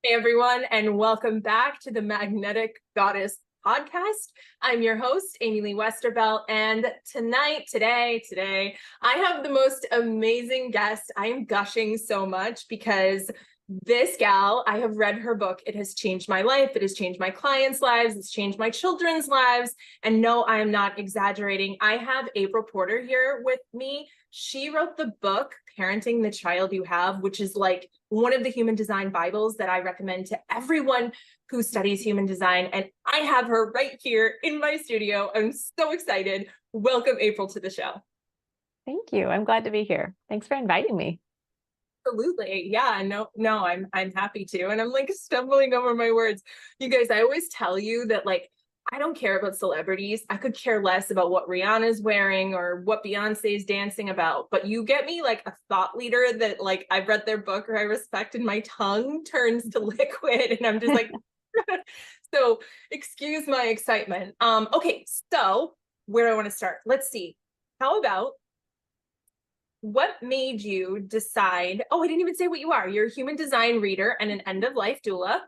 Hey everyone, and welcome back to the Magnetic Goddess podcast. I'm your host, Amy Lee Westervelt, and today, I have the most amazing guest. I am gushing so much because this gal, I have read her book. It has changed my life. It has changed my clients' lives. It's changed my children's lives. And no, I am not exaggerating. I have Aypril Porter here with me. She wrote the book, Parenting the Child You Have, which is like one of the human design Bibles that I recommend to everyone who studies human design. And I have her right here in my studio. I'm so excited. Welcome, Aypril, to the show. Thank you. I'm glad to be here. Thanks for inviting me. Absolutely. Yeah, no, I'm happy to. And I'm like stumbling over my words. You guys, I always tell you that like I don't care about celebrities. I could care less about what Rihanna's wearing or what Beyonce's dancing about. But you get me like a thought leader that like I've read their book or I respect and my tongue turns to liquid and I'm just like so excuse my excitement. Okay, so where do I want to start? Let's see. How about what made you decide? Oh, I didn't even say what you are. You're a human design reader and an end of life doula.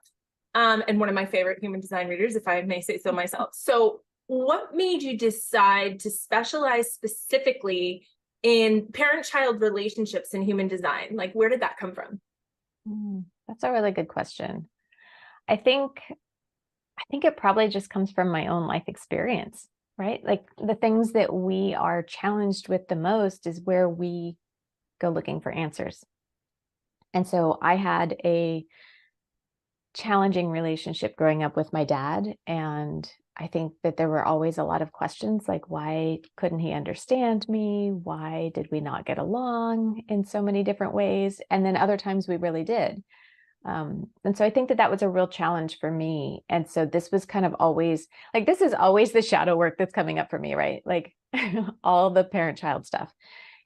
And one of my favorite human design readers, if I may say so myself. So, what made you decide to specialize specifically in parent-child relationships in human design? Like, where did that come from? That's a really good question. I think it probably just comes from my own life experience, right? Like the things that we are challenged with the most is where we go looking for answers. And so I had a challenging relationship growing up with my dad. And I think that there were always a lot of questions like, why couldn't he understand me? Why did we not get along in so many different ways? And then other times we really did. And so I think that that was a real challenge for me. And so this was kind of always like, this is always the shadow work that's coming up for me, right? Like all the parent-child stuff.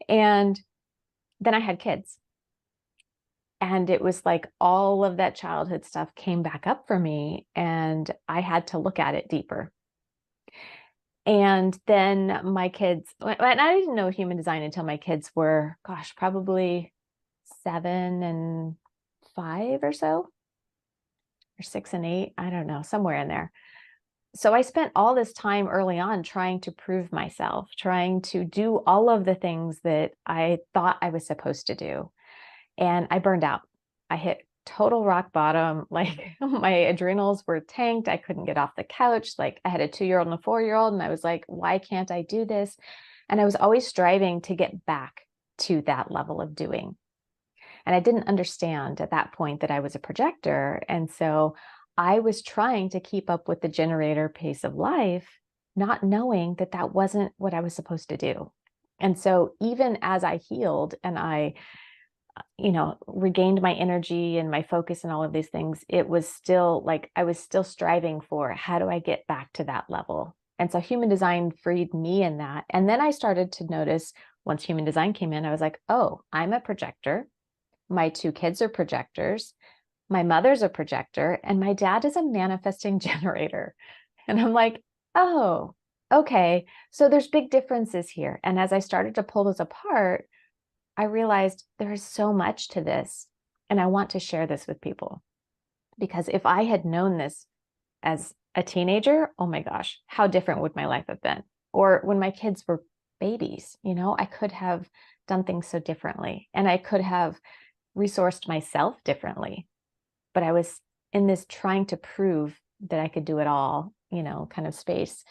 And then I had kids. And it was like all of that childhood stuff came back up for me, and I had to look at it deeper. And then my kids, and I didn't know human design until my kids were, gosh, probably 7 and 5 or so, or 6 and 8. I don't know, somewhere in there. So I spent all this time early on trying to prove myself, trying to do all of the things that I thought I was supposed to do. And I burned out. I hit total rock bottom. Like my adrenals were tanked. I couldn't get off the couch. Like I had a 2-year-old and a 4-year-old, and I was like, why can't I do this? And I was always striving to get back to that level of doing. And I didn't understand at that point that I was a projector. And so I was trying to keep up with the generator pace of life, not knowing that that wasn't what I was supposed to do. And so even as I healed and I regained my energy and my focus and all of these things, it was still like I was still striving for, how do I get back to that level? And so human design freed me in that. And then I started to notice, once human design came in, I was like, oh, I'm a projector. My 2 kids are projectors. My mother's a projector, and my dad is a manifesting generator. And I'm like, oh, okay. So there's big differences here. And as I started to pull those apart, I realized there is so much to this, and I want to share this with people. Because if I had known this as a teenager, oh my gosh, how different would my life have been? Or when my kids were babies, I could have done things so differently, and I could have resourced myself differently. But I was in this trying to prove that I could do it all, kind of space.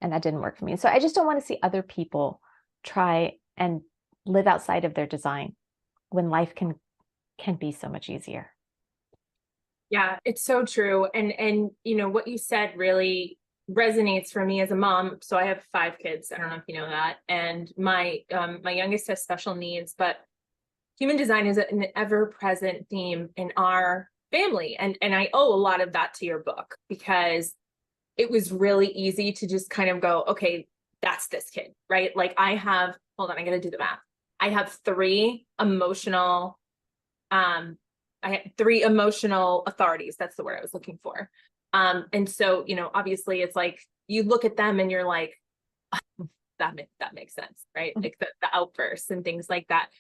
And that didn't work for me. So I just don't want to see other people try and live outside of their design when life can be so much easier. Yeah, it's so true. And what you said really resonates for me as a mom. So I have 5 kids. I don't know if you know that. And my youngest has special needs, but human design is an ever-present theme in our family. And I owe a lot of that to your book because it was really easy to just kind of go, okay, that's this kid, right? Like hold on, I gotta do the math. I have 3 emotional, I had 3 emotional authorities. That's the word I was looking for. And so, obviously it's like, you look at them and you're like, that makes sense, right? Like the outbursts and things like that.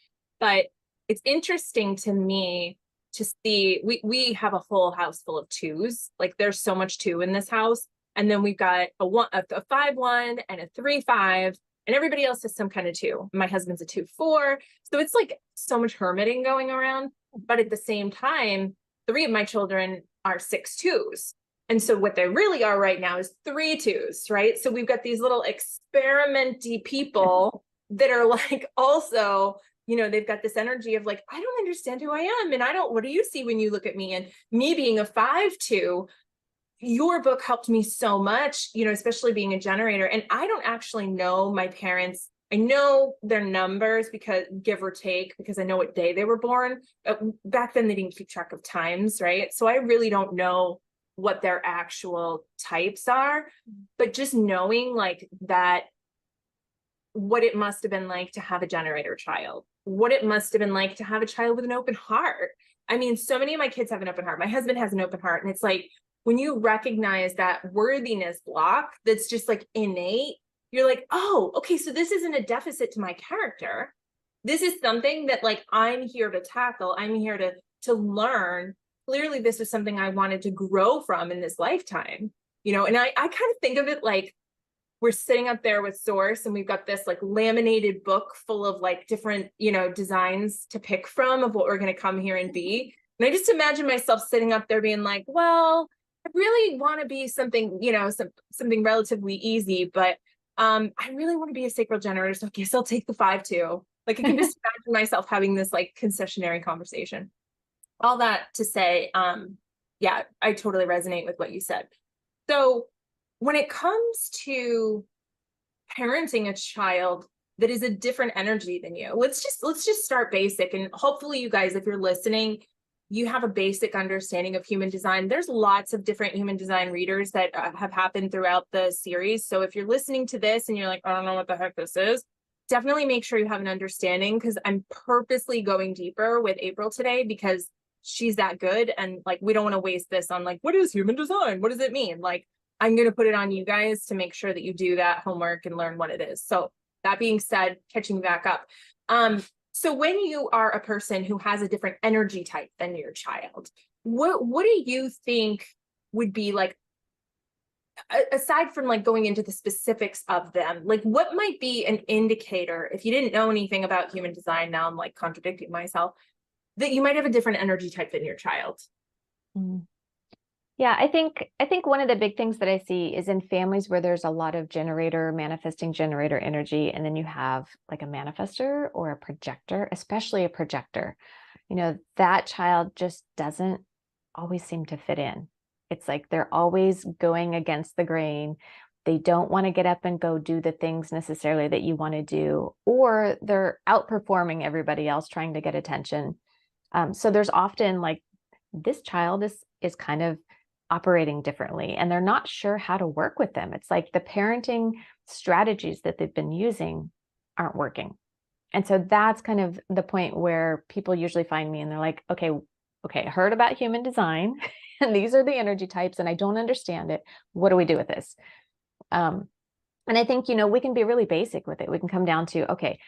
But it's interesting to me to see, we have a whole house full of twos. Like there's so much two in this house. And then we've got a 5-1 and a 3-5, and everybody else has some kind of two. My husband's a 2-4. So it's like so much hermiting going around. But at the same time, 3 of my children are 6-2s. And so what they really are right now is 3-2s, right? So we've got these little experimenty people that are like also, you know, they've got this energy of like, I don't understand who I am. And what do you see when you look at me? And me being a 5-2, your book helped me so much, you know, especially being a generator. And I don't actually know my parents. I know their numbers because, give or take, because I know what day they were born. Back then they didn't keep track of times, right? So I really don't know what their actual types are, but just knowing like that, what it must have been like to have a generator child, what it must have been like to have a child with an open heart. I mean, so many of my kids have an open heart. My husband has an open heart. And it's like, when you recognize that worthiness block that's just like innate, you're like, oh, okay, so this isn't a deficit to my character. This is something that like I'm here to tackle. I'm here to learn. Clearly, this is something I wanted to grow from in this lifetime, you know. And I kind of think of it like we're sitting up there with Source, and we've got this like laminated book full of like different, you know, designs to pick from of what we're going to come here and be. And I just imagine myself sitting up there being like, well, I really want to be something, you know, something relatively easy, but I really want to be a sacral generator. So I guess I'll take the 5-2. Like I can just imagine myself having this like concessionary conversation. All that to say, yeah, I totally resonate with what you said. So when it comes to parenting a child that is a different energy than you, let's just start basic. And hopefully you guys, if you're listening, you have a basic understanding of human design. There's lots of different human design readers that have happened throughout the series. So if you're listening to this and you're like, I don't know what the heck this is, definitely make sure you have an understanding, because I'm purposely going deeper with April today because she's that good. And like, we don't want to waste this on like, what is human design? What does it mean? Like, I'm going to put it on you guys to make sure that you do that homework and learn what it is. So that being said, catching back up. So when you are a person who has a different energy type than your child, what do you think would be like, aside from like going into the specifics of them, like what might be an indicator, if you didn't know anything about human design, now I'm like contradicting myself, that you might have a different energy type than your child? Mm. Yeah, I think one of the big things that I see is in families where there's a lot of manifesting generator energy, and then you have like a manifester or a projector, especially a projector. You know, that child just doesn't always seem to fit in. It's like they're always going against the grain. They don't want to get up and go do the things necessarily that you want to do, or they're outperforming everybody else trying to get attention. So there's often like this child is kind of operating differently, and they're not sure how to work with them. It's like the parenting strategies that they've been using aren't working. And so that's kind of the point where people usually find me and they're like, okay, I heard about human design and these are the energy types and I don't understand it. What do we do with this? And I think, you know, we can be really basic with it. We can come down to, okay,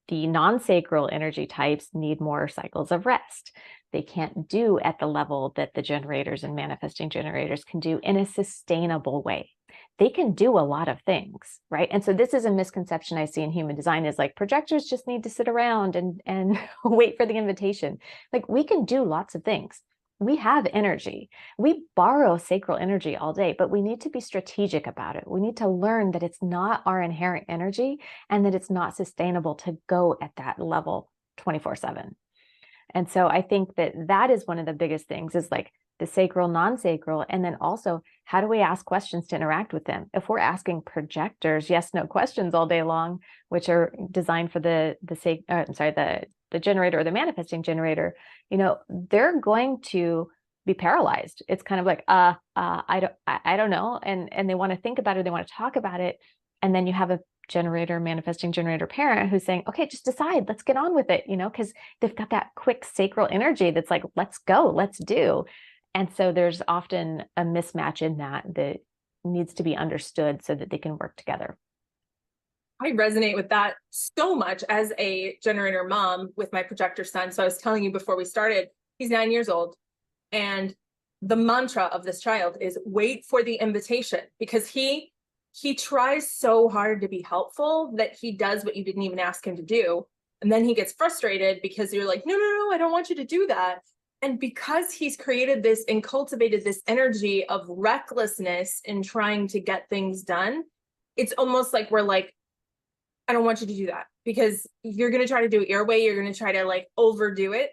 the non-sacral energy types need more cycles of rest. They can't do at the level that the generators and manifesting generators can do in a sustainable way. They can do a lot of things, right? And so this is a misconception I see in human design, is like projectors just need to sit around and wait for the invitation. Like we can do lots of things. We have energy. We borrow sacral energy all day, but we need to be strategic about it. We need to learn that it's not our inherent energy and that it's not sustainable to go at that level 24/7. And so I think that is one of the biggest things, is like the sacral, non-sacral, and then also how do we ask questions to interact with them? If we're asking projectors yes, no questions all day long, which are designed for the generator or the manifesting generator, you know, they're going to be paralyzed. It's kind of like, I don't know. And they want to think about it. They want to talk about it. And then you have a manifesting generator parent who's saying, okay, just decide, let's get on with it, you know, because they've got that quick sacral energy that's like, let's go, let's do. And so there's often a mismatch in that needs to be understood so that they can work together. I resonate with that so much as a generator mom with my projector son. So I was telling you before we started, He's 9 years old. And the mantra of this child is wait for the invitation, because he tries so hard to be helpful that he does what you didn't even ask him to do. And then he gets frustrated because you're like, no, no, no, I don't want you to do that. And because he's created this and cultivated this energy of recklessness in trying to get things done, it's almost like we're like, I don't want you to do that because you're going to try to do it your way. You're going to try to like overdo it.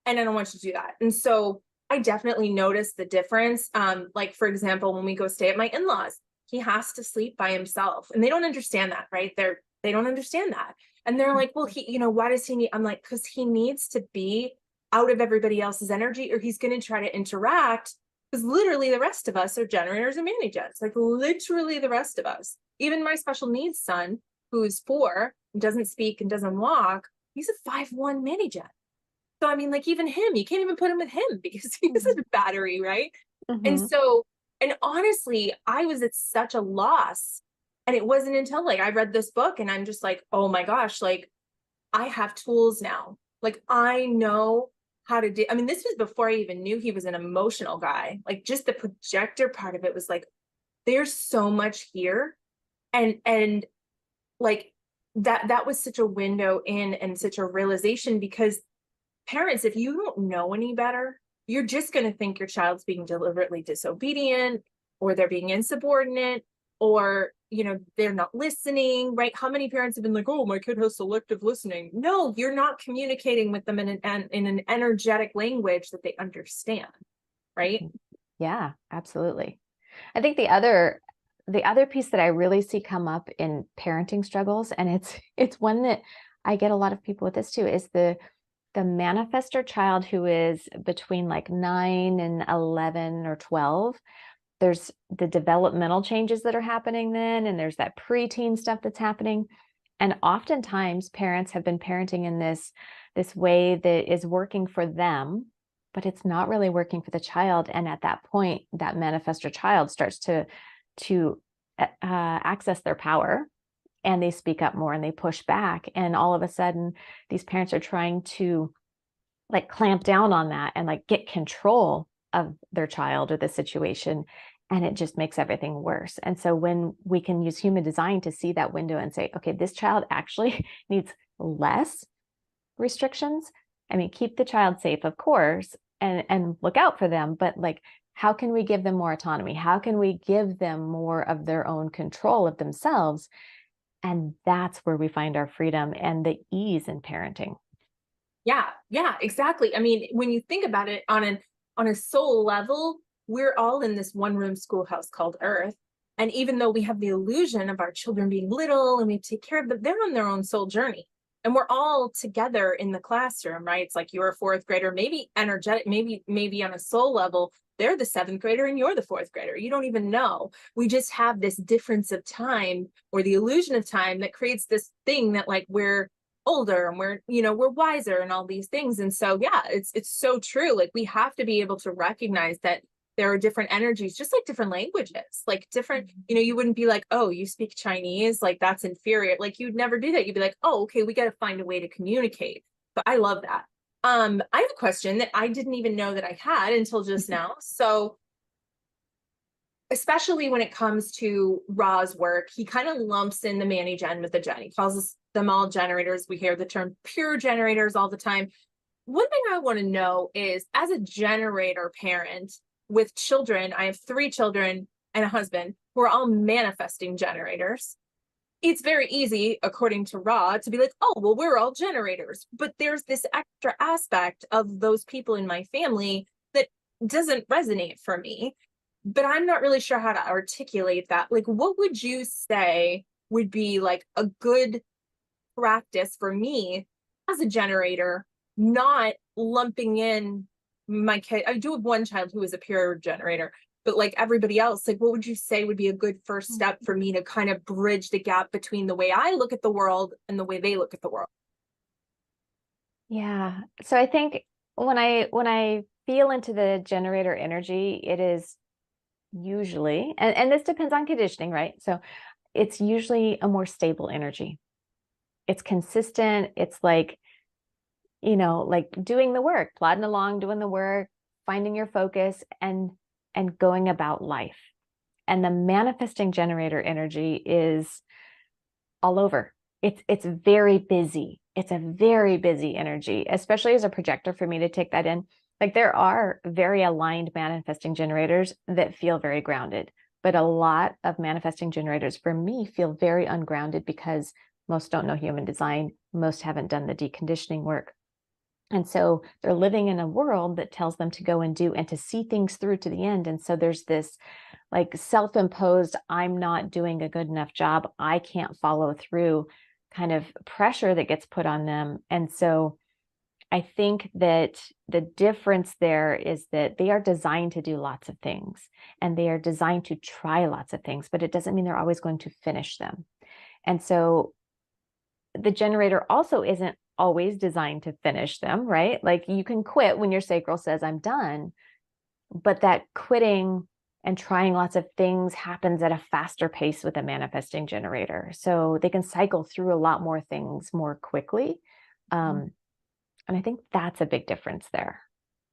And I don't want you to do that. And so I definitely noticed the difference. Like, for example, when we go stay at my in-laws, he has to sleep by himself and they don't understand that, right? They don't understand that. And they're like, well, why does he need, I'm like, because he needs to be out of everybody else's energy or he's going to try to interact, because literally the rest of us are generators and mani-jets, like literally the rest of us. Even my special needs son, who's 4, doesn't speak and doesn't walk, he's a 5-1 mani-jet. So, I mean, like even him, you can't even put him with him because he's a battery, right? And so, and honestly, I was at such a loss. And it wasn't until like I read this book and I'm just like, oh my gosh, like I have tools now. Like I know how to do, I mean, this was before I even knew he was an emotional guy. Like just the projector part of it was like, there's so much here. And like that was such a window in and such a realization, because parents, if you don't know any better, you're just going to think your child's being deliberately disobedient, or they're being insubordinate, or they're not listening, right? How many parents have been like, oh, my kid has selective listening? No, you're not communicating with them in an energetic language that they understand, right? Yeah, absolutely. I think the other piece that I really see come up in parenting struggles, and it's one that I get a lot of people with this too, is the manifestor child who is between like 9 and 11 or 12. There's the developmental changes that are happening then, and there's that preteen stuff that's happening. And oftentimes parents have been parenting in this way that is working for them, but it's not really working for the child. And at that point, that manifestor child starts to access their power, and they speak up more and they push back. And all of a sudden, these parents are trying to like clamp down on that and like get control of their child or the situation. And it just makes everything worse. And so when we can use human design to see that window and say, okay, this child actually needs less restrictions. I mean, keep the child safe, of course, and look out for them. But like, how can we give them more autonomy? How can we give them more of their own control of themselves? And that's where we find our freedom and the ease in parenting. Yeah, exactly. I mean, when you think about it on a soul level, we're all in this one room schoolhouse called Earth. And even though we have the illusion of our children being little and we take care of them, they're on their own soul journey. And we're all together in the classroom, right? It's like you're a 4th grader, maybe energetic, maybe on a soul level, they're the 7th grader and you're the 4th grader. You don't even know. We just have this difference of time, or the illusion of time, that creates this thing that like we're older and we're wiser and all these things. And so, yeah, it's so true. Like we have to be able to recognize that there are different energies, just like different languages, like different, you wouldn't be like, oh, you speak Chinese, like that's inferior. Like you'd never do that. You'd be like, oh, okay, we got to find a way to communicate. But I love that. I have a question that I didn't even know that I had until just now. So especially when it comes to Ra's work, he kind of lumps in the Manny Gen with the Gen. He calls them all generators. We hear the term pure generators all the time. One thing I want to know is, as a generator parent with children, I have 3 children and a husband who are all manifesting generators. It's very easy, according to Ra, to be like, oh, well, we're all generators. But there's this extra aspect of those people in my family that doesn't resonate for me. But I'm not really sure how to articulate that. Like, what would you say would be like a good practice for me as a generator, not lumping in my kid? I do have one child who is a pure generator, but like everybody else, like what would you say would be a good first step for me to kind of bridge the gap between the way I look at the world and the way they look at the world? Yeah. So I think when I feel into the generator energy, it is usually, and this depends on conditioning, right? So it's usually a more stable energy. It's consistent. It's like like doing the work, plodding along, doing the work, finding your focus, and going about life. And the manifesting generator energy is all over. It's very busy. It's a very busy energy, especially as a projector, for me to take that in. Like, there are very aligned manifesting generators that feel very grounded, but a lot of manifesting generators for me feel very ungrounded because most don't know human design. Most haven't done the deconditioning work. And so they're living in a world that tells them to go and do and to see things through to the end. And so there's this like self-imposed, I'm not doing a good enough job, I can't follow through kind of pressure that gets put on them. And so I think that the difference there is that they are designed to do lots of things and they are designed to try lots of things, but it doesn't mean they're always going to finish them. And so the generator also isn't always designed to finish them, right? Like, you can quit when your sacral says, I'm done, but that quitting and trying lots of things happens at a faster pace with a manifesting generator. So they can cycle through a lot more things more quickly. And I think that's a big difference there.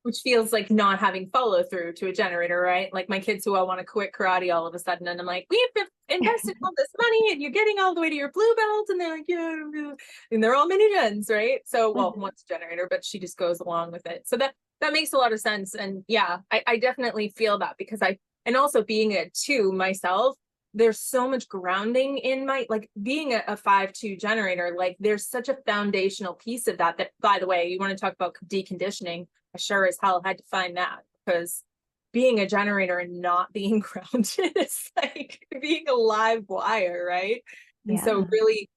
Which feels like not having follow through to a generator, right? Like my kids who all want to quit karate all of a sudden, and I'm like, we've invested all this money and you're getting all the way to your blue belt, and they're like, yeah, and they're all mini gens, right? So, well, one's a generator, but she just goes along with it. So that makes a lot of sense. And yeah, I definitely feel that, because and also being a 2 myself, there's so much grounding in my, like, being a 5-2 generator. Like, there's such a foundational piece of that, by the way, you want to talk about deconditioning, I sure as hell had to find that, because being a generator and not being grounded is like being a live wire, right? And so really,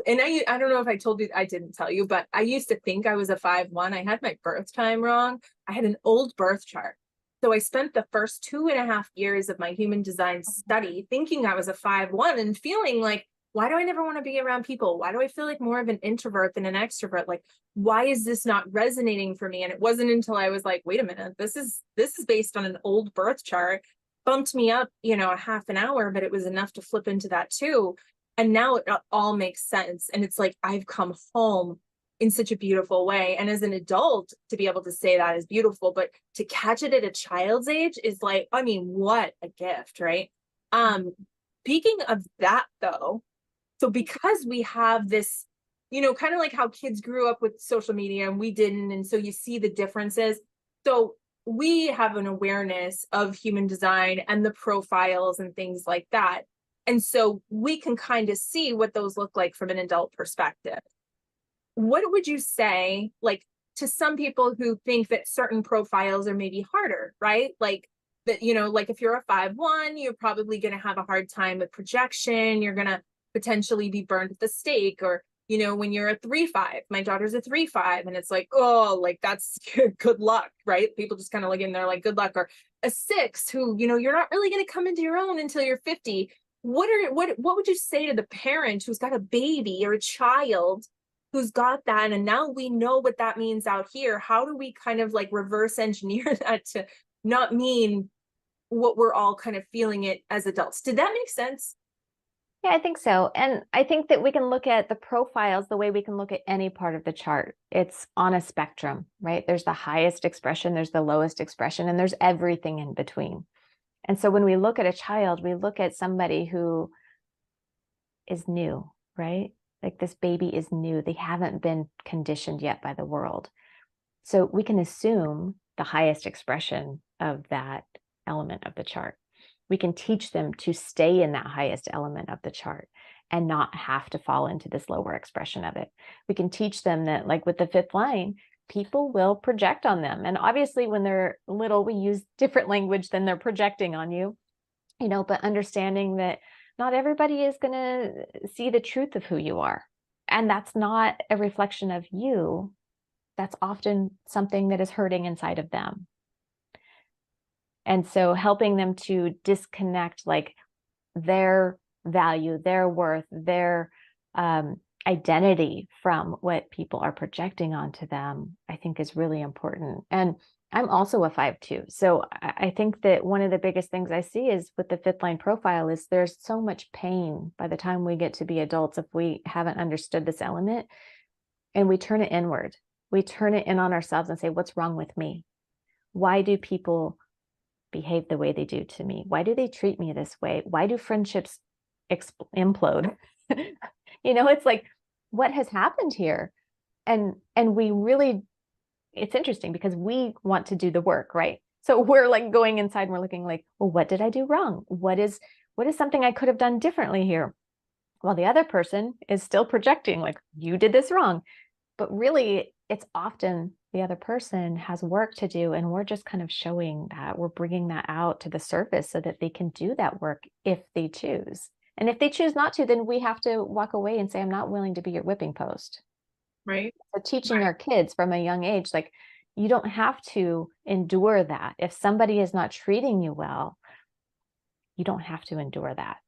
and I don't know if I told you, I didn't tell you, but I used to think I was a 5-1. I had my birth time wrong. I had an old birth chart. So I spent the first 2.5 years of my human design study thinking I was a 5-1 and feeling like, why do I never want to be around people? Why do I feel like more of an introvert than an extrovert? Like, why is this not resonating for me? And it wasn't until I was like, wait a minute, this is based on an old birth chart, bumped me up, a half an hour, but it was enough to flip into that too. And now it all makes sense. And it's like, I've come home in such a beautiful way. And as an adult, to be able to say that is beautiful, but to catch it at a child's age is like, I mean, what a gift, right? Speaking of that though, so because we have this, kind of like how kids grew up with social media and we didn't, and so you see the differences. So we have an awareness of human design and the profiles and things like that. And so we can kind of see what those look like from an adult perspective. What would you say, like, to some people who think that certain profiles are maybe harder, right? Like that, like if you're a 5-1, you're probably going to have a hard time with projection. You're going to potentially be burned at the stake. Or, when you're a 3-5, my daughter's a 3-5, and it's like, oh, like that's good luck, right? People just kind of look in there like good luck. Or a 6 who, you're not really going to come into your own until you're 50. What would you say to the parent who's got a baby or a child who's got that, and now we know what that means out here? How do we kind of like reverse engineer that to not mean what we're all kind of feeling it as adults? Did that make sense? Yeah, I think so. And I think that we can look at the profiles the way we can look at any part of the chart. It's on a spectrum, right? There's the highest expression, there's the lowest expression, and there's everything in between. And so when we look at a child, we look at somebody who is new, right? Like, this baby is new. They haven't been conditioned yet by the world. So we can assume the highest expression of that element of the chart. We can teach them to stay in that highest element of the chart and not have to fall into this lower expression of it. We can teach them that, like with the 5th line, people will project on them. And obviously when they're little, we use different language than they're projecting on you, but understanding that not everybody is going to see the truth of who you are. And that's not a reflection of you. That's often something that is hurting inside of them. And so helping them to disconnect like their value, their worth, their identity from what people are projecting onto them, I think is really important. And I'm also a 5-2. So I think that one of the biggest things I see is with the 5th line profile is there's so much pain by the time we get to be adults if we haven't understood this element and we turn it inward. we turn it in on ourselves and say, what's wrong with me? Why do people behave the way they do to me? Why do they treat me this way? Why do friendships implode? It's like, what has happened here? And we really, it's interesting because we want to do the work, right? So we're like going inside and we're looking like, well, what did I do wrong? What is something I could have done differently here? While the other person is still projecting like, you did this wrong. But really, it's often the other person has work to do, and we're just kind of showing that, we're bringing that out to the surface so that they can do that work if they choose. And if they choose not to, then we have to walk away and say, I'm not willing to be your whipping post. Right. So teaching our kids from a young age, like, you don't have to endure that. If somebody is not treating you well, you don't have to endure that.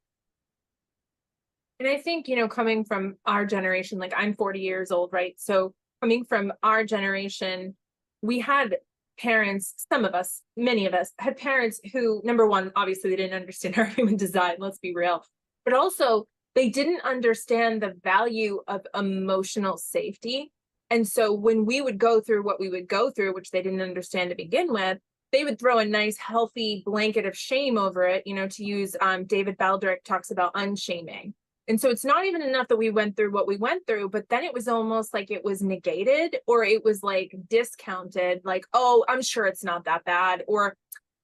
And I think, coming from our generation, like I'm 40 years old, right? So coming from our generation, we had parents, some of us, many of us had parents who, number one, obviously they didn't understand our human design, let's be real, but also they didn't understand the value of emotional safety. And so when we would go through what we would go through, which they didn't understand to begin with, they would throw a nice healthy blanket of shame over it, to use David Baldrick talks about unshaming. And so it's not even enough that we went through what we went through, but then it was almost like it was negated, or it was like discounted, like, oh, I'm sure it's not that bad. Or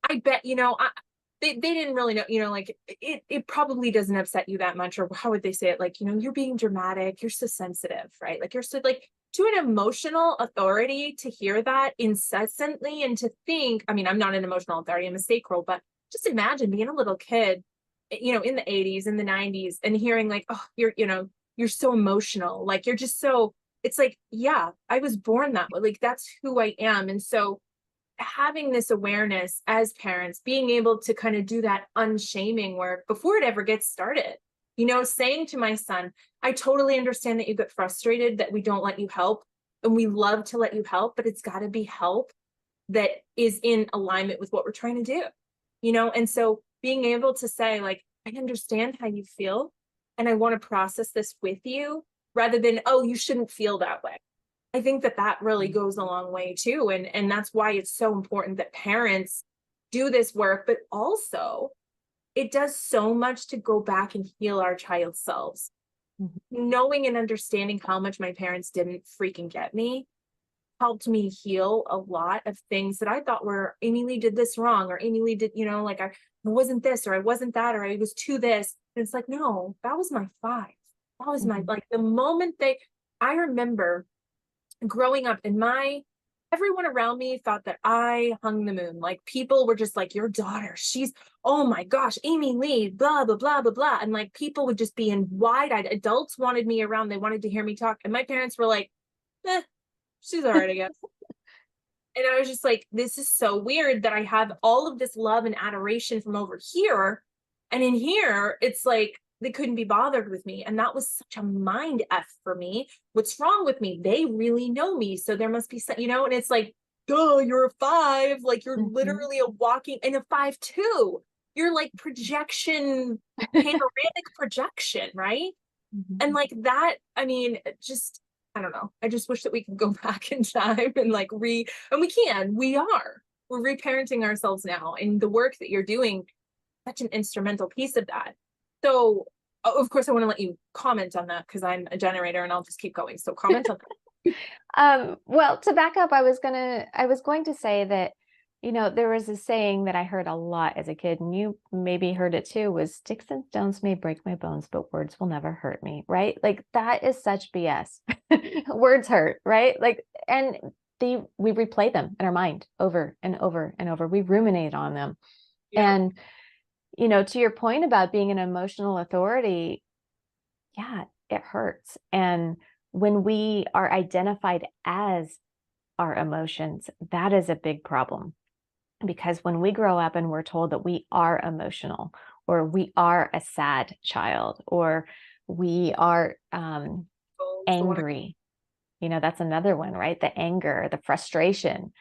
I bet, they didn't really know, like it probably doesn't upset you that much. Or how would they say it? Like, you're being dramatic. You're so sensitive, right? Like you're so like, to an emotional authority, to hear that incessantly and to think, I mean, I'm not an emotional authority, I'm a sacral, but just imagine being a little kid, in the 80s, in the 90s, and hearing like, oh, you're so emotional. Like, you're just so, it's like, yeah, I was born that way. Like, that's who I am. And so having this awareness as parents, being able to kind of do that unshaming work before it ever gets started, saying to my son, I totally understand that you get frustrated that we don't let you help, and we love to let you help, but it's got to be help that is in alignment with what we're trying to do, and so being able to say, like, I understand how you feel, and I want to process this with you, rather than, oh, you shouldn't feel that way. I think that really goes a long way too. And that's why it's so important that parents do this work, but also it does so much to go back and heal our child's selves. Mm-hmm. Knowing and understanding how much my parents didn't freaking get me helped me heal a lot of things that I thought were, Amy Lee did this wrong, or Amy Lee did, like I wasn't this, or I wasn't that, or I was to this. And it's like, no, that was my five. That was my, like the moment I remember growing up, and everyone around me thought that I hung the moon. Like, people were just like, your daughter, she's, oh my gosh, Amy Lee, blah, blah, blah, blah, blah. And like, people would just be in wide-eyed, adults wanted me around. They wanted to hear me talk. And my parents were like, she's all right, I guess. And I was just like, this is so weird that I have all of this love and adoration from over here. And in here, it's like, they couldn't be bothered with me. And that was such a mind F for me. What's wrong with me? They really know me. So there must be some, and it's like, duh, you're a five. Like, you're literally a walking, and a 5'2". You're like projection, panoramic projection, right? And like that, I mean, just, I don't know. I just wish that we could go back in time and like and we're reparenting ourselves now. And the work that you're doing, such an instrumental piece of that. So, of course, I want to let you comment on that because I'm a generator and I'll just keep going. So comment on that. Well, to back up, I was going to say that, there was a saying that I heard a lot as a kid, and you maybe heard it too, was sticks and stones may break my bones, but words will never hurt me, right? Like, that is such BS. Words hurt, right? Like, and we replay them in our mind over and over and over. We ruminate on them. Yeah. And, to your point about being an emotional authority, yeah, it hurts. And when we are identified as our emotions, that is a big problem. Because when we grow up and we're told that we are emotional, or we are a sad child, or we are angry, that's another one, right? The anger, the frustration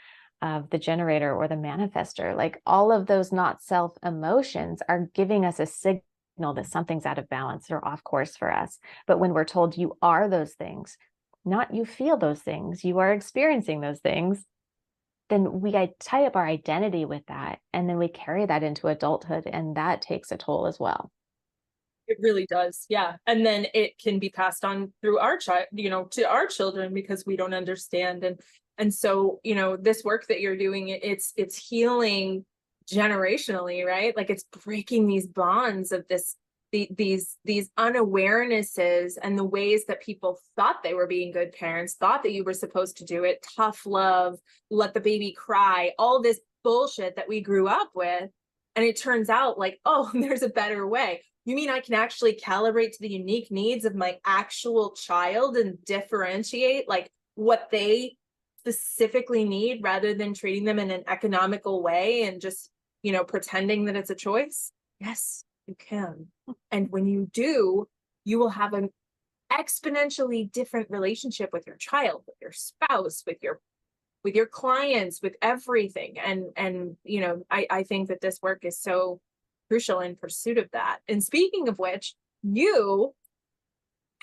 of the generator or the manifester, like all of those not self emotions are giving us a signal that something's out of balance or off course for us. But when we're told you are those things, not you feel those things, you are experiencing those things, then we tie up our identity with that. And then we carry that into adulthood. And that takes a toll as well. It really does. Yeah. And then it can be passed on through our child, to our children because we don't understand. And so, this work that you're doing, it's healing generationally, right? Like it's breaking these bonds of these unawarenesses and the ways that people thought they were being good parents, thought that you were supposed to do it, tough love, let the baby cry, all this bullshit that we grew up with. And it turns out like, oh, there's a better way. You mean I can actually calibrate to the unique needs of my actual child and differentiate like what they specifically need rather than treating them in an economical way and just, pretending that it's a choice? Yes, you can. And when you do, you will have an exponentially different relationship with your child, with your spouse, with your clients, with everything. And I think that this work is so crucial in pursuit of that. And speaking of which, you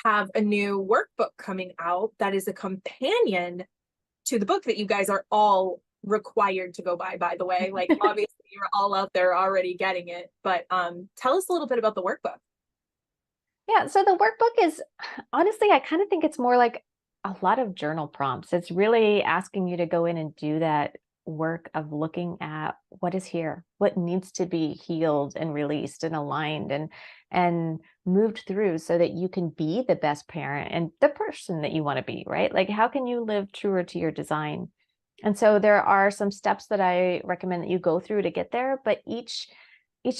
have a new workbook coming out that is a companion to the book that you guys are all required to go by the way. Like obviously you're all out there already getting it, but tell us a little bit about the workbook. Yeah. So the workbook is, honestly, I kind of think it's more like a lot of journal prompts. It's really asking you to go in and do that work of looking at what is here, what needs to be healed and released and aligned and moved through so that you can be the best parent and the person that you want to be, right? Like how can you live truer to your design? And so there are some steps that I recommend that you go through to get there, but each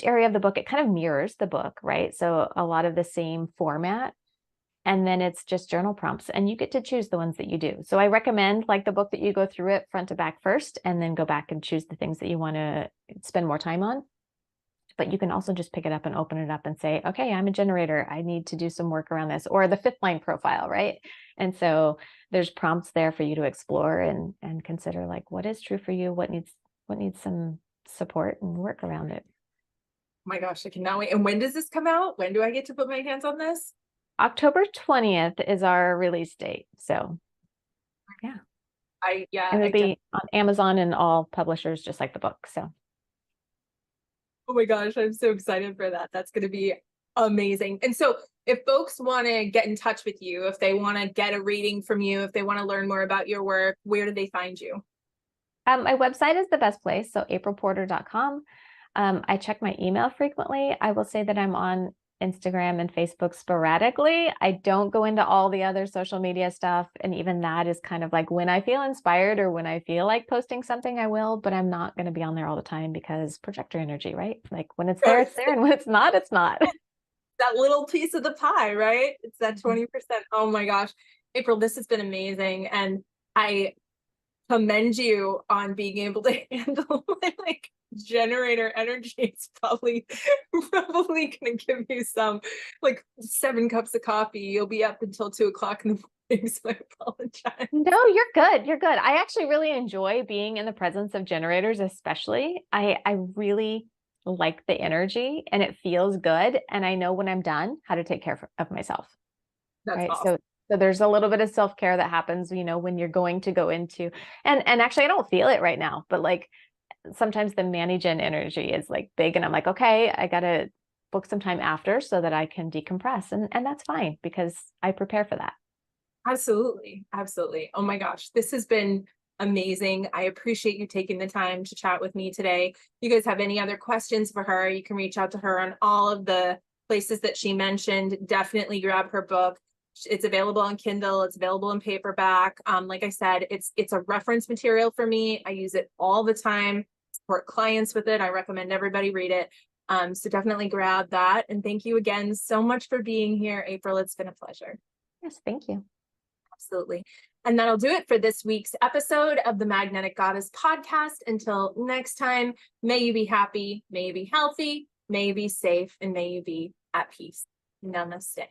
area of the book, it kind of mirrors the book, right? So a lot of the same format. And then it's just journal prompts and you get to choose the ones that you do. So I recommend like the book that you go through it front to back first, and then go back and choose the things that you want to spend more time on. But you can also just pick it up and open it up and say, okay, I'm a generator. I need to do some work around this, or the fifth line profile, right? And so there's prompts there for you to explore and consider like what is true for you, what needs some support and work around it. Oh my gosh, I cannot wait. And when does this come out? When do I get to put my hands on this? October 20th is our release date. So yeah. And it'll be on Amazon and all publishers, just like the book. So oh my gosh, I'm so excited for that. That's going to be amazing. And so if folks want to get in touch with you, if they want to get a reading from you, if they want to learn more about your work, where do they find you? my website is the best place. So aprilporter.com. I check my email frequently. I will say that I'm on Instagram and Facebook sporadically. I don't go into all the other social media stuff. And even that is kind of like when I feel inspired or when I feel like posting something, I will, but I'm not going to be on there all the time because projector energy, right? Like when it's there, it's there. And when it's not, it's not. That little piece of the pie, right? It's that 20%. Oh my gosh. April, this has been amazing. And I commend you on being able to handle my like generator energy. It's probably gonna give you some like 7 cups of coffee. You'll be up until 2 o'clock in the morning, so I apologize. No, you're good. You're good. I actually really enjoy being in the presence of generators, especially. I really like the energy and it feels good. And I know when I'm done how to take care of myself. That's right. awesome. So there's a little bit of self-care that happens, when you're going to go into, and actually I don't feel it right now, but like sometimes the Manigen energy is like big and I'm like, okay, I got to book some time after so that I can decompress. And that's fine because I prepare for that. Absolutely. Absolutely. Oh my gosh. This has been amazing. I appreciate you taking the time to chat with me today. You guys have any other questions for her? You can reach out to her on all of the places that she mentioned. Definitely grab her book. It's available on Kindle. It's available in paperback. Like I said, it's a reference material for me. I use it all the time, support clients with it. I recommend everybody read it. So definitely grab that. And thank you again so much for being here, April. It's been a pleasure. Yes, thank you. Absolutely. And that'll do it for this week's episode of the Magnetic Goddess podcast. Until next time, may you be happy, may you be healthy, may you be safe, and may you be at peace. Namaste.